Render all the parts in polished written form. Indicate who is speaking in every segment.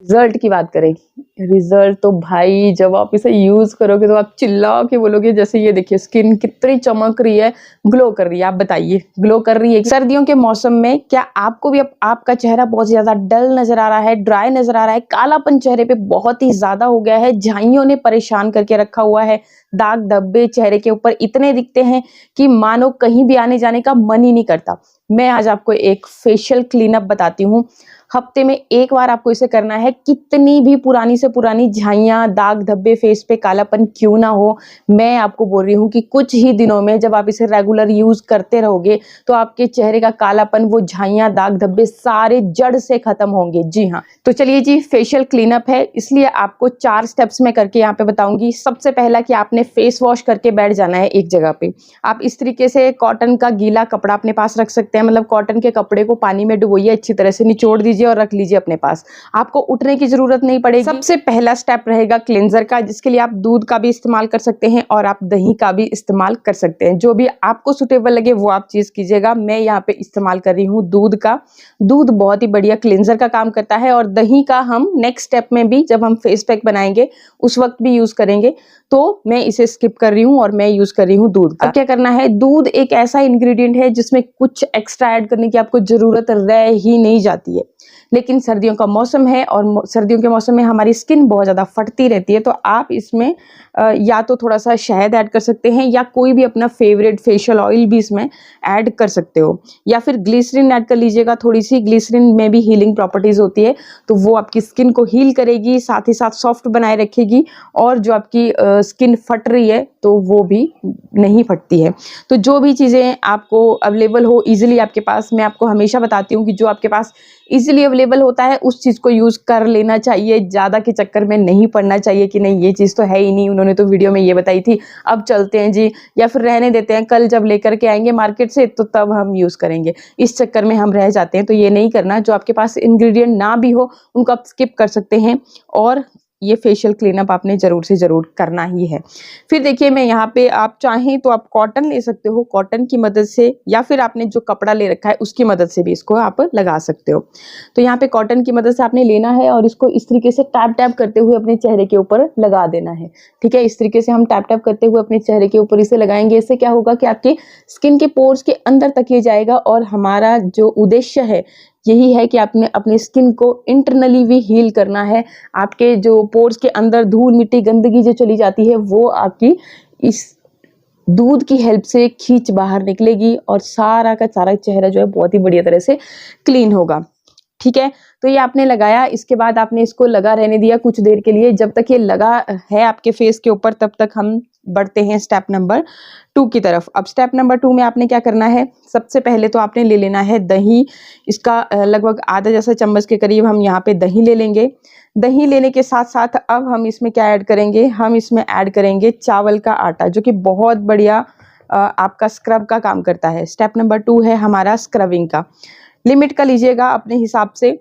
Speaker 1: Result की बात करें, रिजल्ट तो भाई जब आप इसे यूज करोगे तो आप चिल्ला के बोलोगे। जैसे ये देखिए स्किन कितनी चमक रही है, ग्लो कर रही है। आप बताइए ग्लो कर रही है। सर्दियों के मौसम में क्या आपको भी आपका चेहरा बहुत ज्यादा डल नजर आ रहा है, ड्राई नजर आ रहा है, कालापन चेहरे पे बहुत ही ज्यादा हो गया है, झाइयों ने परेशान करके रखा हुआ है, दाग धब्बे चेहरे के ऊपर इतने दिखते हैं कि मानो कहीं भी आने जाने का मन ही नहीं करता। मैं आज आपको एक फेशियल क्लीनअप बताती हूँ। हफ्ते में एक बार आपको इसे करना है। कितनी भी पुरानी से पुरानी झाइयां, दाग धब्बे, फेस पे कालापन क्यों ना हो, मैं आपको बोल रही हूँ कि कुछ ही दिनों में जब आप इसे रेगुलर यूज करते रहोगे तो आपके चेहरे का कालापन, वो झाइयां, दाग धब्बे सारे जड़ से खत्म होंगे। जी हाँ, तो चलिए जी, फेशियल क्लीनअप है इसलिए आपको 4 स्टेप्स में करके यहाँ पे बताऊंगी। सबसे पहला कि आपने फेस वॉश करके बैठ जाना है एक जगह पे। आप इस तरीके से कॉटन का गीला कपड़ा अपने पास रख सकते हैं, मतलब कॉटन के कपड़े को पानी में डुबोइए, अच्छी तरह से निचोड़ दीजिए और रख लीजिए अपने पास। आपको उठने की जरूरत नहीं पड़ेगी। सबसे पहला स्टेप रहेगा क्लेंजर का, जिसके लिए आप दूध का भी इस्तेमाल कर सकते हैं और आप दही का भी इस्तेमाल कर सकते हैं। जो भी आपको सुटेबल लगे वो आप चीज कीजिएगा। मैं यहाँ पे इस्तेमाल कर रही हूँ दूध का। दूध बहुत ही बढ़िया क्लेंजर का काम करता है और दही का हम नेक्स्ट स्टेप में भी, जब हम फेस पैक बनाएंगे उस वक्त भी यूज करेंगे। तो मैं इसे स्किप कर रही हूँ और मैं यूज कर रही हूँ दूध का। अब क्या करना है, दूध एक ऐसा इंग्रेडिएंट है जिसमें कुछ एक्स्ट्रा ऐड करने की आपको जरूरत रह ही नहीं जाती है। लेकिन सर्दियों का मौसम है और सर्दियों के मौसम में हमारी स्किन बहुत ज़्यादा फटती रहती है, तो आप इसमें या तो थोड़ा सा शहद ऐड कर सकते हैं या कोई भी अपना फेवरेट फेशियल ऑयल भी इसमें ऐड कर सकते हो, या फिर ग्लिसरीन ऐड कर लीजिएगा थोड़ी सी। ग्लिसरीन में भी हीलिंग प्रॉपर्टीज होती है, तो वो आपकी स्किन को हील करेगी, साथ ही साथ सॉफ्ट बनाए रखेगी और जो आपकी स्किन फट रही है तो वो भी नहीं फटती है। तो जो भी चीज़ें आपको अवेलेबल हो इजीली आपके पास, मैं आपको हमेशा बताती हूँ कि जो आपके पास इजीली अवेलेबल होता है उस चीज़ को यूज़ कर लेना चाहिए। ज़्यादा के चक्कर में नहीं पड़ना चाहिए कि नहीं ये चीज़ तो है ही नहीं, उन्होंने तो वीडियो में ये बताई थी, अब चलते हैं जी, या फिर रहने देते हैं, कल जब लेकर के आएंगे मार्केट से तो तब हम यूज़ करेंगे। इस चक्कर में हम रह जाते हैं, तो ये नहीं करना। जो आपके पास इंग्रेडिएंट ना भी हो उनको आप स्किप कर सकते हैं और ये फेशियल क्लीनअप आपने जरूर से जरूर करना ही है। फिर देखिए, मैं यहाँ पे, आप चाहें तो आप कॉटन ले सकते हो, कॉटन की मदद से, या फिर आपने जो कपड़ा ले रखा है उसकी मदद से भी इसको आप लगा सकते हो। तो यहाँ पे कॉटन की मदद से आपने लेना है और इसको इस तरीके से टैप टैप करते हुए अपने चेहरे के ऊपर लगा देना है। ठीक है, इस तरीके से हम टैप टैप करते हुए अपने चेहरे के ऊपर इसे लगाएंगे। इससे क्या होगा कि आपके स्किन के पोर्स के अंदर तक ये जाएगा और हमारा जो उद्देश्य है यही है कि आपने अपनी स्किन को इंटरनली भी हील करना है। आपके जो पोर्स के अंदर धूल मिट्टी गंदगी जो चली जाती है वो आपकी इस दूध की हेल्प से खींच बाहर निकलेगी और सारा का सारा चेहरा जो है बहुत ही बढ़िया तरह से क्लीन होगा। ठीक है, तो ये आपने लगाया, इसके बाद आपने इसको लगा रहने दिया कुछ देर के लिए। जब तक ये लगा है आपके फेस के ऊपर तब तक हम बढ़ते हैं स्टेप नंबर 2 की तरफ। अब स्टेप नंबर 2 में आपने क्या करना है, सबसे पहले तो आपने ले लेना है दही। इसका लगभग आधा जैसा चम्मच के करीब हम यहाँ पे दही ले लेंगे। दही लेने के साथ साथ अब हम इसमें क्या ऐड करेंगे, हम इसमें ऐड करेंगे चावल का आटा, जो कि बहुत बढ़िया आपका स्क्रब का काम करता है। स्टेप नंबर 2 है हमारा स्क्रबिंग का। लिमिट का लीजिएगा अपने हिसाब से,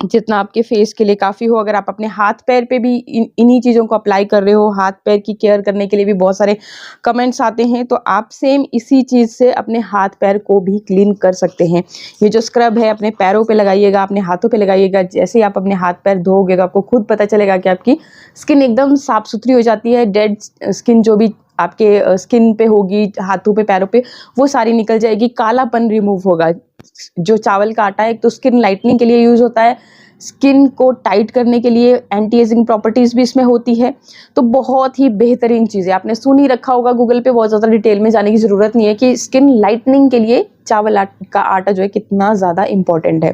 Speaker 1: जितना आपके फेस के लिए काफ़ी हो। अगर आप अपने हाथ पैर पे भी इन्हीं चीज़ों को अप्लाई कर रहे हो, हाथ पैर की केयर करने के लिए भी बहुत सारे कमेंट्स आते हैं, तो आप सेम इसी चीज़ से अपने हाथ पैर को भी क्लीन कर सकते हैं। ये जो स्क्रब है अपने पैरों पे लगाइएगा, अपने हाथों पे लगाइएगा। जैसे ही आप अपने हाथ पैर धोओगे तो आपको खुद पता चलेगा कि आपकी स्किन एकदम साफ़ सुथरी हो जाती है। डेड स्किन जो भी आपके स्किन पे होगी, हाथों पे, पैरों पे, वो सारी निकल जाएगी, कालापन रिमूव होगा। जो चावल का आटा है एक तो स्किन लाइटनिंग के लिए यूज होता है, स्किन को टाइट करने के लिए एंटी एजिंग प्रॉपर्टीज भी इसमें होती है। तो बहुत ही बेहतरीन चीज़ है, आपने सुन ही रखा होगा, गूगल पे बहुत ज़्यादा डिटेल में जाने की ज़रूरत नहीं है कि स्किन लाइटनिंग के लिए चावल का आटा जो है कितना ज़्यादा इंपॉर्टेंट है।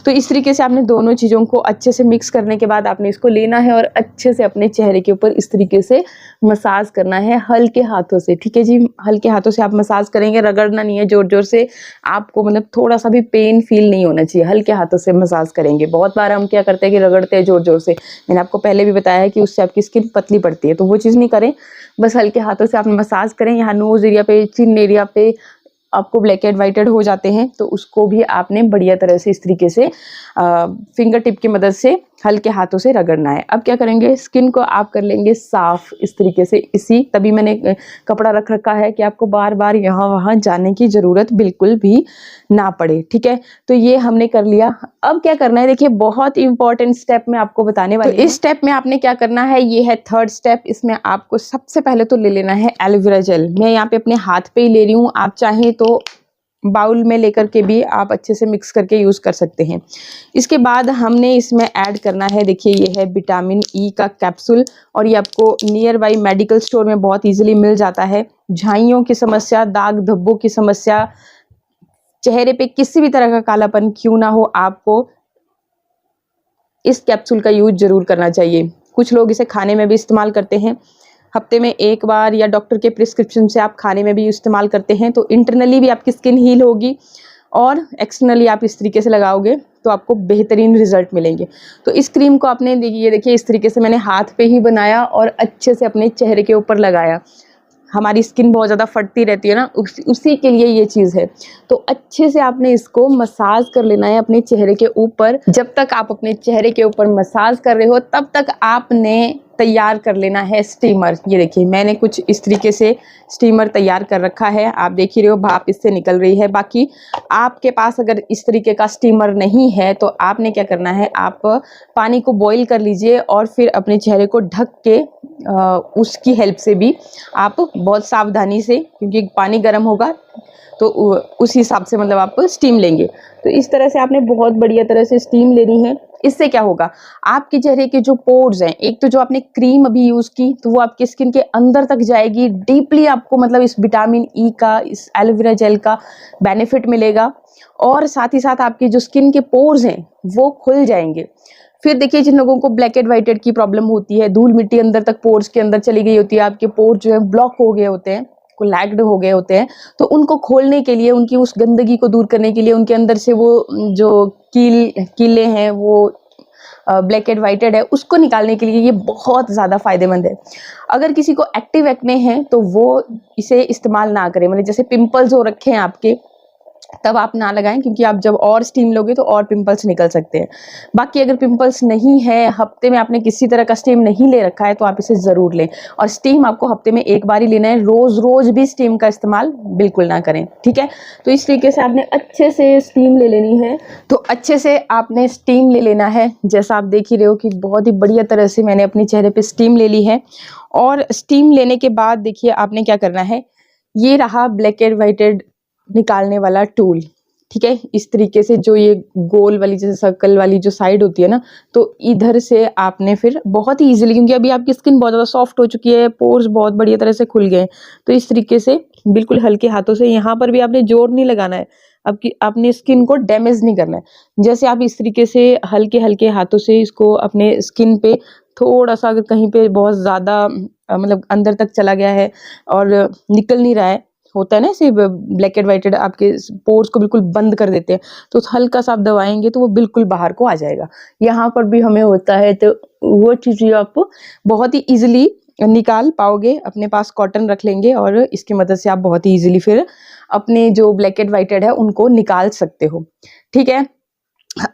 Speaker 1: तो इस तरीके से आपने दोनों चीज़ों को अच्छे से मिक्स करने के बाद आपने इसको लेना है और अच्छे से अपने चेहरे के ऊपर इस तरीके से मसाज करना है हल्के हाथों से। ठीक है जी, हल्के हाथों से आप मसाज करेंगे, रगड़ना नहीं है जोर जोर से, आपको मतलब थोड़ा सा भी पेन फील नहीं होना चाहिए, हल्के हाथों से मसाज करेंगे। बहुत बार हम क्या करते हैं कि रगड़ते हैं जोर जोर से, मैंने आपको पहले भी बताया है कि उससे आपकी स्किन पतली पड़ती है, तो वो चीज़ नहीं करें। बस हल्के हाथों से आप मसाज करें। यहाँ नोज एरिया पे, चिन एरिया पे आपको ब्लैक एंड वाइटेड हो जाते हैं, तो उसको भी आपने बढ़िया तरह से इस तरीके से फिंगर टिप की मदद से हल्के हाथों से रगड़ना है। अब क्या करेंगे, स्किन को आप कर लेंगे साफ इस तरीके से। तभी मैंने कपड़ा रख रखा है कि आपको बार बार यहाँ वहाँ जाने की ज़रूरत बिल्कुल भी ना पड़े, ठीक है। तो ये हमने कर लिया। अब क्या करना है, देखिए बहुत इंपॉर्टेंट स्टेप मैं आपको बताने वाली हूँ। तो इस स्टेप में आपने क्या करना है, ये है थर्ड स्टेप। इसमें आपको सबसे पहले तो ले लेना है एलोवेरा जेल। मैं यहाँ पे अपने हाथ पे ही ले रही हूँ, आप चाहें तो बाउल में लेकर के भी आप अच्छे से मिक्स करके यूज़ कर सकते हैं। इसके बाद हमने इसमें ऐड करना है, देखिए ये है विटामिन ई का कैप्सूल, और ये आपको नियर बाई मेडिकल स्टोर में बहुत इजीली मिल जाता है। झाइयों की समस्या, दाग धब्बों की समस्या, चेहरे पे किसी भी तरह का कालापन क्यों ना हो, आपको इस कैप्सूल का यूज जरूर करना चाहिए। कुछ लोग इसे खाने में भी इस्तेमाल करते हैं, हफ्ते में एक बार, या डॉक्टर के प्रिस्क्रिप्शन से आप खाने में भी इस्तेमाल करते हैं। तो इंटरनली भी आपकी स्किन हील होगी और एक्सटर्नली आप इस तरीके से लगाओगे तो आपको बेहतरीन रिजल्ट मिलेंगे। तो इस क्रीम को आपने देखिए इस तरीके से मैंने हाथ पे ही बनाया और अच्छे से अपने चेहरे के ऊपर लगाया। हमारी स्किन बहुत ज़्यादा फटती रहती है ना, उसी के लिए ये चीज़ है। तो अच्छे से आपने इसको मसाज कर लेना है अपने चेहरे के ऊपर। जब तक आप अपने चेहरे के ऊपर मसाज कर रहे हो तब तक आपने तैयार कर लेना है स्टीमर। ये देखिए मैंने कुछ इस तरीके से स्टीमर तैयार कर रखा है, आप देख ही रहे हो भाप इससे निकल रही है। बाकी आपके पास अगर इस तरीके का स्टीमर नहीं है तो आपने क्या करना है, आप पानी को बॉईल कर लीजिए और फिर अपने चेहरे को ढक के उसकी हेल्प से भी आप बहुत सावधानी से, क्योंकि पानी गर्म होगा तो उस हिसाब से मतलब आप स्टीम लेंगे। तो इस तरह से आपने बहुत बढ़िया तरह से स्टीम लेनी है। इससे क्या होगा, आपके चेहरे के जो पोर्स हैं, एक तो जो आपने क्रीम अभी यूज़ की तो वो आपके स्किन के अंदर तक जाएगी डीपली, आपको मतलब इस विटामिन ई का, इस एलोवेरा जेल का बेनिफिट मिलेगा, और साथ ही साथ आपके जो स्किन के पोर्स हैं वो खुल जाएंगे। फिर देखिए जिन लोगों को ब्लैक एंड व्हाइट हेड की प्रॉब्लम होती है, धूल मिट्टी अंदर तक पोर्स के अंदर चली गई होती है, आपके पोर जो है ब्लॉक हो गए होते हैं, कोलैग्ड हो गए होते हैं, तो उनको खोलने के लिए, उनकी उस गंदगी को दूर करने के लिए, उनके अंदर से वो जो कीले हैं वो ब्लैक एंड व्हाइटेड है उसको निकालने के लिए ये बहुत ज़्यादा फायदेमंद है। अगर किसी को एक्टिव एक्ने हैं तो वो इसे इस्तेमाल ना करें, मतलब जैसे पिंपल्स हो रखे हैं आपके तब आप ना लगाएं, क्योंकि आप जब और स्टीम लोगे तो और पिंपल्स निकल सकते हैं। बाकी अगर पिंपल्स नहीं है, हफ्ते में आपने किसी तरह का स्टीम नहीं ले रखा है तो आप इसे ज़रूर लें, और स्टीम आपको हफ्ते में एक बार ही लेना है, रोज़ रोज़ भी स्टीम का इस्तेमाल बिल्कुल ना करें, ठीक है। तो इस तरीके से आपने अच्छे से स्टीम ले लेनी है। तो अच्छे से आपने स्टीम ले लेना है, जैसा आप देख ही रहे हो कि बहुत ही बढ़िया तरह से मैंने अपने चेहरे पर स्टीम ले ली है। और स्टीम लेने के बाद देखिए आपने क्या करना है, ये रहा ब्लैक एंड व्हाइटेड निकालने वाला टूल, ठीक है। इस तरीके से जो ये गोल वाली जैसे सर्कल वाली जो साइड होती है ना, तो इधर से आपने फिर बहुत ही इजीली, क्योंकि अभी आपकी स्किन बहुत ज़्यादा सॉफ्ट हो चुकी है, पोर्स बहुत बढ़िया तरह से खुल गए हैं, तो इस तरीके से बिल्कुल हल्के हाथों से, यहाँ पर भी आपने जोर नहीं लगाना है, अपनी स्किन को डैमेज नहीं करना है। जैसे आप इस तरीके से हल्के हल्के हाथों से इसको अपने स्किन पे थोड़ा सा, अगर कहीं पे बहुत ज़्यादा मतलब अंदर तक चला गया है और निकल नहीं रहा है, होता है ना ऐसे ब्लैक एंड व्हाइटेड, आपके पोर्स को बिल्कुल बंद कर देते हैं, तो हल्का सा आप दबाएंगे तो वो बिल्कुल बाहर को आ जाएगा। यहाँ पर भी हमें होता है, तो वो चीज़ आप बहुत ही इजीली निकाल पाओगे। अपने पास कॉटन रख लेंगे और इसकी मदद से आप बहुत ही इजीली फिर अपने जो ब्लैक एंड व्हाइटेड है उनको निकाल सकते हो, ठीक है।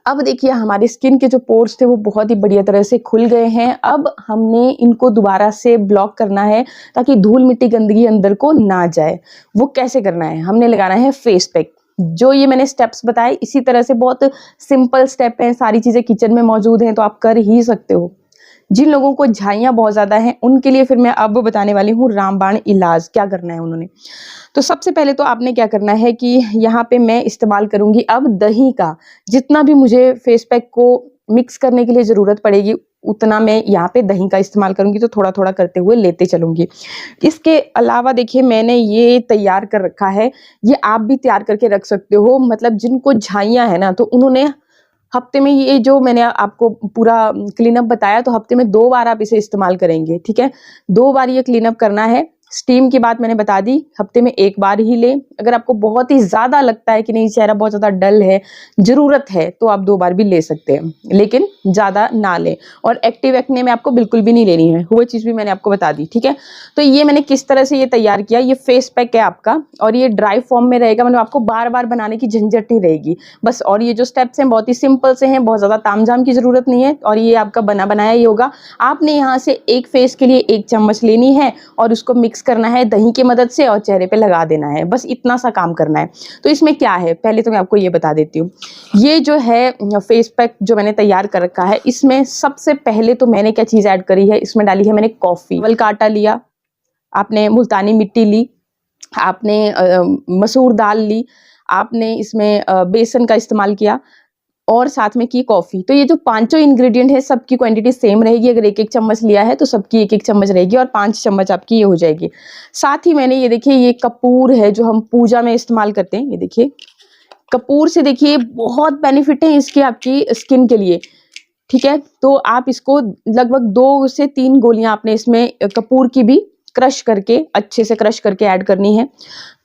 Speaker 1: अब देखिए हमारी स्किन के जो पोर्स थे वो बहुत ही बढ़िया तरह से खुल गए हैं। अब हमने इनको दोबारा से ब्लॉक करना है ताकि धूल मिट्टी गंदगी अंदर को ना जाए। वो कैसे करना है, हमने लगाना है फेस पैक। जो ये मैंने स्टेप्स बताए इसी तरह से बहुत सिंपल स्टेप हैं, सारी चीज़ें किचन में मौजूद हैं तो आप कर ही सकते हो। जिन लोगों को झाइयाँ बहुत ज़्यादा हैं उनके लिए फिर मैं अब बताने वाली हूँ रामबाण इलाज, क्या करना है उन्होंने। तो सबसे पहले तो आपने क्या करना है कि यहाँ पे मैं इस्तेमाल करूँगी अब दही का। जितना भी मुझे फेस पैक को मिक्स करने के लिए ज़रूरत पड़ेगी उतना मैं यहाँ पे दही का इस्तेमाल करूँगी, तो थोड़ा थोड़ा करते हुए लेते चलूँगी। इसके अलावा देखिए मैंने ये तैयार कर रखा है, ये आप भी तैयार करके रख सकते हो। मतलब जिनको झाइयाँ है ना, तो उन्होंने हफ्ते में, ये जो मैंने आपको पूरा क्लीनअप बताया, तो हफ्ते में 2 बार आप इसे इस्तेमाल करेंगे, ठीक है। 2 बार ये क्लीनअप करना है। स्टीम की बात मैंने बता दी, हफ्ते में 1 बार ही लें। अगर आपको बहुत ही ज़्यादा लगता है कि नहीं चेहरा बहुत ज़्यादा डल है, ज़रूरत है, तो आप 2 बार भी ले सकते हैं, लेकिन ज़्यादा ना लें। और एक्टिव एक्ने में आपको बिल्कुल भी नहीं लेनी है, वो चीज़ भी मैंने आपको बता दी, ठीक है। तो ये मैंने किस तरह से ये तैयार किया, ये फेस पैक है आपका और ये ड्राई फॉर्म में रहेगा, मतलब आपको बार बार बनाने की झंझट नहीं रहेगी बस। और ये जो स्टेप्स हैं बहुत ही सिंपल से हैं, बहुत ज़्यादा तामझाम की ज़रूरत नहीं है और ये आपका बना बनाया ही होगा। आपने यहाँ से एक फेस के लिए 1 चम्मच लेनी है और उसको मिक्स करना है दही की मदद से और चेहरे पे लगा देना है, बस इतना सा काम करना है। तो इसमें क्या है, पहले तो मैं आपको ये बता देती हूँ। ये जो है फेस पैक जो मैंने तैयार कर रखा है, इसमें सबसे पहले तो मैंने क्या चीज़ ऐड करी है, इसमें डाली है मैंने कॉफ़ी। चावल का आटा लिया आपने, मुल्तानी मिट्टी ली आपने, मसूर दाल ली आपने, इसमें बेसन का इस्तेमाल किया और साथ में की कॉफ़ी। तो ये जो पांचों इंग्रेडिएंट है सबकी क्वांटिटी सेम रहेगी। अगर 1-1 चम्मच लिया है तो सबकी 1-1 चम्मच रहेगी और 5 चम्मच आपकी ये हो जाएगी। साथ ही मैंने ये देखिए, ये कपूर है जो हम पूजा में इस्तेमाल करते हैं। ये देखिए कपूर से देखिए बहुत बेनिफिट है इसके आपकी स्किन के लिए, ठीक है। तो आप इसको लगभग 2 से 3 गोलियां आपने इसमें कपूर की भी क्रश करके, अच्छे से क्रश करके ऐड करनी है।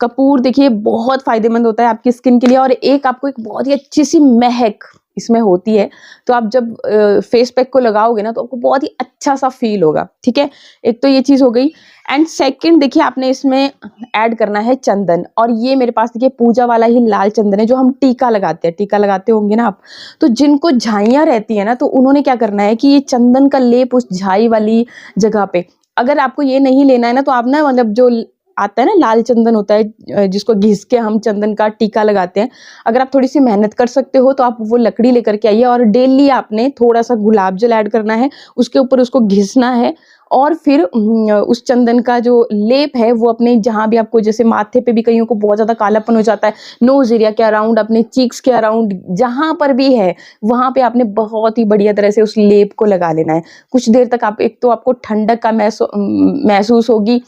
Speaker 1: कपूर देखिए बहुत फायदेमंद होता है आपकी स्किन के लिए और एक आपको एक बहुत ही अच्छी सी महक इसमें होती है। तो आप जब फेस पैक को लगाओगे ना तो आपको बहुत ही अच्छा सा फील होगा, ठीक है। एक तो ये चीज़ हो गई एंड सेकंड देखिए आपने इसमें ऐड करना है चंदन। और ये मेरे पास देखिए पूजा वाला ही लाल चंदन है जो हम टीका लगाते हैं, टीका लगाते होंगे ना आप। तो जिनको झाइयाँ रहती है ना तो उन्होंने क्या करना है कि ये चंदन का लेप उस झाई वाली जगह पे, अगर आपको ये नहीं लेना है ना तो आप ना, मतलब जो आता है ना लाल चंदन होता है जिसको घिस के हम चंदन का टीका लगाते हैं, अगर आप थोड़ी सी मेहनत कर सकते हो तो आप वो लकड़ी लेकर के आइए और डेली आपने थोड़ा सा गुलाब जल ऐड करना है, उसके ऊपर उसको घिसना है और फिर उस चंदन का जो लेप है वो अपने जहाँ भी आपको, जैसे माथे पे भी कईयों को बहुत ज़्यादा कालापन हो जाता है, नोज एरिया के अराउंड, अपने चीक्स के अराउंड, जहाँ पर भी है वहाँ पे आपने बहुत ही बढ़िया तरह से उस लेप को लगा लेना है। कुछ देर तक आप, एक तो आपको ठंडक का महसूस होगी,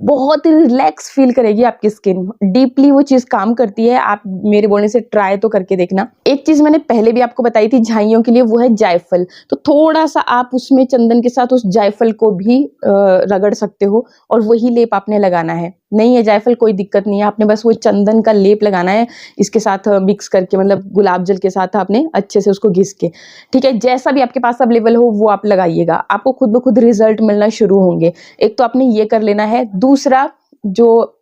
Speaker 1: बहुत ही रिलैक्स फील करेगी आपकी स्किन, डीपली वो चीज़ काम करती है। आप मेरे बोलने से ट्राई तो करके देखना। एक चीज़ मैंने पहले भी आपको बताई थी झाइयों के लिए, वो है जायफल। तो थोड़ा सा आप उसमें चंदन के साथ उस जायफल को भी रगड़ सकते हो और वही लेप आपने लगाना है। नहीं है जायफल कोई दिक्कत नहीं है, आपने बस वो चंदन का लेप लगाना है इसके साथ मिक्स करके, मतलब गुलाब जल के साथ आपने अच्छे से उसको घिस के, ठीक है। जैसा भी आपके पास अवेलेबल हो वो आप लगाइएगा, आपको खुद ब खुद रिजल्ट मिलना शुरू होंगे। एक तो आपने ये कर लेना है। दूसरा, जो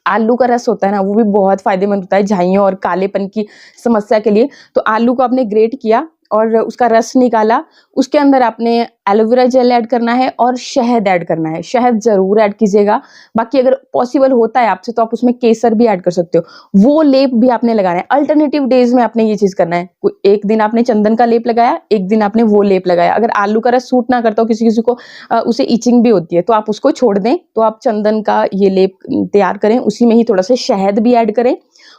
Speaker 1: आलू का रस होता है ना वो भी बहुत फायदेमंद होता है झाइयों और कालेपन की समस्या के लिए। तो आलू को आपने ग्रेट किया और उसका रस निकाला, उसके अंदर आपने एलोवेरा जेल ऐड करना है और शहद ऐड करना है। शहद जरूर ऐड कीजिएगा, बाकी अगर पॉसिबल होता है आपसे तो आप उसमें केसर भी ऐड कर सकते हो। वो लेप भी आपने लगाना है। अल्टरनेटिव डेज में आपने ये चीज करना है, एक दिन आपने चंदन का लेप लगाया, एक दिन आपने वो लेप लगाया। अगर आलू का रस सूट ना करता हो, किसी किसी को उसे इचिंग भी होती है, तो आप उसको छोड़ दें, तो आप चंदन का ये लेप तैयार करें, उसी में ही थोड़ा सा शहद भी ऐड करें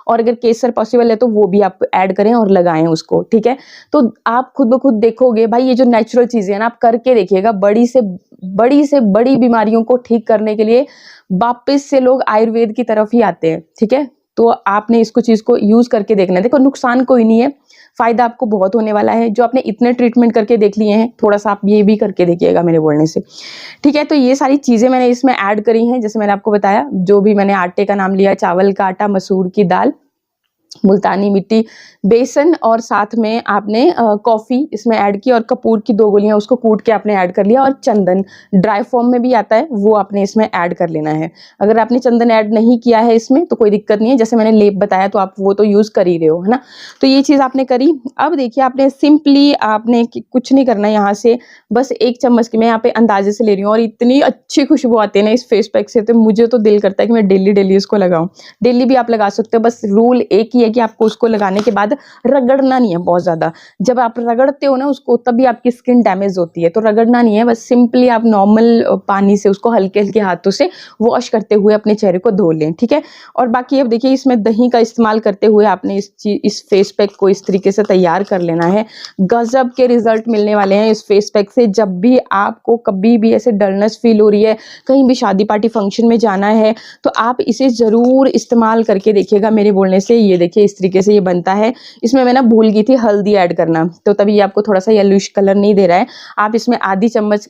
Speaker 1: और अगर केसर पॉसिबल है तो वो भी आप ऐड करें और लगाएं उसको, ठीक है। तो आप खुद ब खुद देखोगे भाई, ये जो नेचुरल चीजें हैं ना, आप करके देखिएगा। बड़ी से बड़ी बीमारियों को ठीक करने के लिए वापस से लोग आयुर्वेद की तरफ ही आते हैं, ठीक है। तो आपने इसको चीज को यूज करके देखना है। देखो नुकसान कोई नहीं है, फायदा आपको बहुत होने वाला है। जो आपने इतने ट्रीटमेंट करके देख लिए हैं, थोड़ा सा आप ये भी करके देखिएगा मेरे बोलने से, ठीक है। तो ये सारी चीजें मैंने इसमें ऐड करी हैं, जैसे मैंने आपको बताया। जो भी मैंने आटे का नाम लिया, चावल का आटा, मसूर की दाल, मुल्तानी मिट्टी, बेसन और साथ में आपने कॉफ़ी इसमें ऐड की और कपूर की 2 गोलियां उसको कूट के आपने ऐड कर लिया और चंदन ड्राई फॉर्म में भी आता है, वो आपने इसमें ऐड कर लेना है। अगर आपने चंदन ऐड नहीं किया है इसमें तो कोई दिक्कत नहीं है, जैसे मैंने लेप बताया तो आप वो तो यूज़ कर ही रहे हो, है ना। तो ये चीज़ आपने करी। अब देखिए आपने सिंपली आपने कुछ नहीं करना है, यहाँ से बस 1 चम्मच की मैं यहाँ पे अंदाजे से ले रही हूँ और इतनी अच्छी खुशबू आती है ना इस फेस पैक से, तो मुझे तो दिल करता है कि मैं डेली इसको लगाऊं। डेली भी आप लगा सकते हो, बस रूल एक ही है कि आपको उसको लगाने के बाद रगड़ना नहीं है बहुत ज्यादा। जब आप रगड़ते हो ना उसको तभी आपकी स्किन डैमेज होती है, तो रगड़ना नहीं है, बस सिंपली आप नॉर्मल पानी से उसको हल्के हल्के हाथों से वॉश करते हुए अपने चेहरे को धो लें, ठीक है। और बाकी अब देखिए इसमें दही का इस्तेमाल करते हुए आपने इस फेस पैक को इस तरीके से तैयार कर लेना है। गजब के रिजल्ट मिलने वाले हैं इस फेस पैक से। जब भी आपको कभी भी ऐसे डलनेस फील हो रही है, कहीं भी शादी पार्टी फंक्शन में जाना है, तो आप इसे जरूर इस्तेमाल करके देखिएगा मेरे बोलने से। ये देखिए देखिए इस तरीके से ये बनता है। इसमें मैं ना भूल गई थी हल्दी ऐड करना, तो तभी ये आपको थोड़ा सा येलोइश कलर नहीं दे रहा है। आप इसमें आधी चम्मच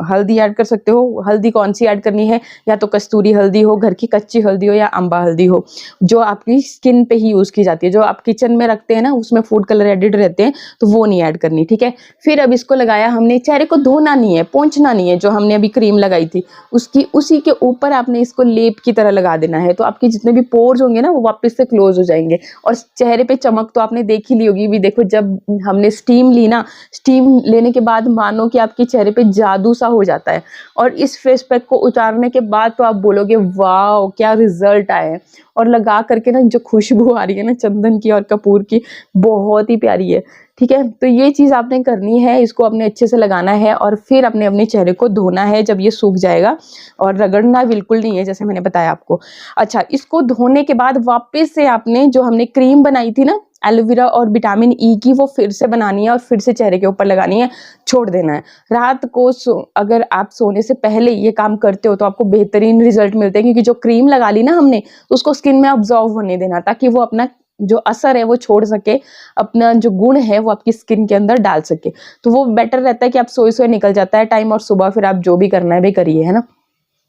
Speaker 1: हल्दी ऐड कर सकते हो। हल्दी कौन सी ऐड करनी है, या तो कस्तूरी हल्दी हो, घर की कच्ची हल्दी हो, या अम्बा हल्दी हो, जो आपकी स्किन पे ही यूज़ की जाती है। जो आप किचन में रखते हैं ना, उसमें फूड कलर एडिड रहते हैं, तो वो नहीं ऐड करनी, ठीक है। फिर अब इसको लगाया हमने, चेहरे को धोना नहीं है, पोंछना नहीं है। जो हमने अभी क्रीम लगाई थी उसकी उसी के ऊपर आपने इसको लेप की तरह लगा देना है। तो आपके जितने भी पोर्स होंगे ना, वो वापस से क्लोज हो जाएंगे। और चेहरे पे चमक तो आपने देख ही ली होगी भी। देखो जब हमने स्टीम ली ना, स्टीम लेने के बाद मानो कि आपके चेहरे पे जादू सा हो जाता है। और इस फेस पैक को उतारने के बाद तो आप बोलोगे वाह क्या रिजल्ट आए हैं। और लगा करके ना जो खुशबू आ रही है ना चंदन की और कपूर की, बहुत ही प्यारी है, ठीक है। तो ये चीज़ आपने करनी है, इसको आपने अच्छे से लगाना है और फिर अपने अपने चेहरे को धोना है जब ये सूख जाएगा। और रगड़ना बिल्कुल नहीं है, जैसे मैंने बताया आपको। अच्छा, इसको धोने के बाद वापस से आपने जो हमने क्रीम बनाई थी ना एलोवेरा और विटामिन ई की, वो फिर से बनानी है और फिर से चेहरे के ऊपर लगानी है, छोड़ देना है। रात को अगर आप सोने से पहले ये काम करते हो तो आपको बेहतरीन रिजल्ट मिलते हैं, क्योंकि जो क्रीम लगा ली ना हमने, तो उसको स्किन में ऑब्जॉर्व होने देना, ताकि वो अपना जो असर है वो छोड़ सके, अपना जो गुण है वो आपकी स्किन के अंदर डाल सके। तो वो बेटर रहता है कि आप सोए सोए निकल जाता है टाइम, और सुबह फिर आप जो भी करना है भी करिए, है ना।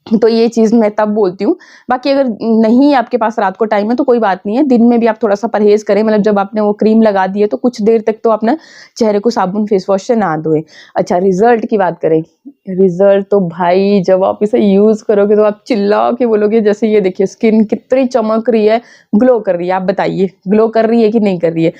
Speaker 1: तो ये चीज़ मैं तब बोलती हूँ। बाकी अगर नहीं आपके पास रात को टाइम है तो कोई बात नहीं है, दिन में भी आप थोड़ा-सा परहेज़ करें। मतलब जब आपने वो क्रीम लगा दी है तो कुछ देर तक तो अपना चेहरे को साबुन फेस वॉश से ना धोएँ। अच्छा, रिज़ल्ट की बात करें, रिज़ल्ट तो भाई जब आप इसे यूज़ करोगे तो आप चिल्ला के बोलोगे, जैसे ये देखिए स्किन कितनी चमक रही है, ग्लो कर रही है। आप बताइए ग्लो कर रही है कि नहीं कर रही है?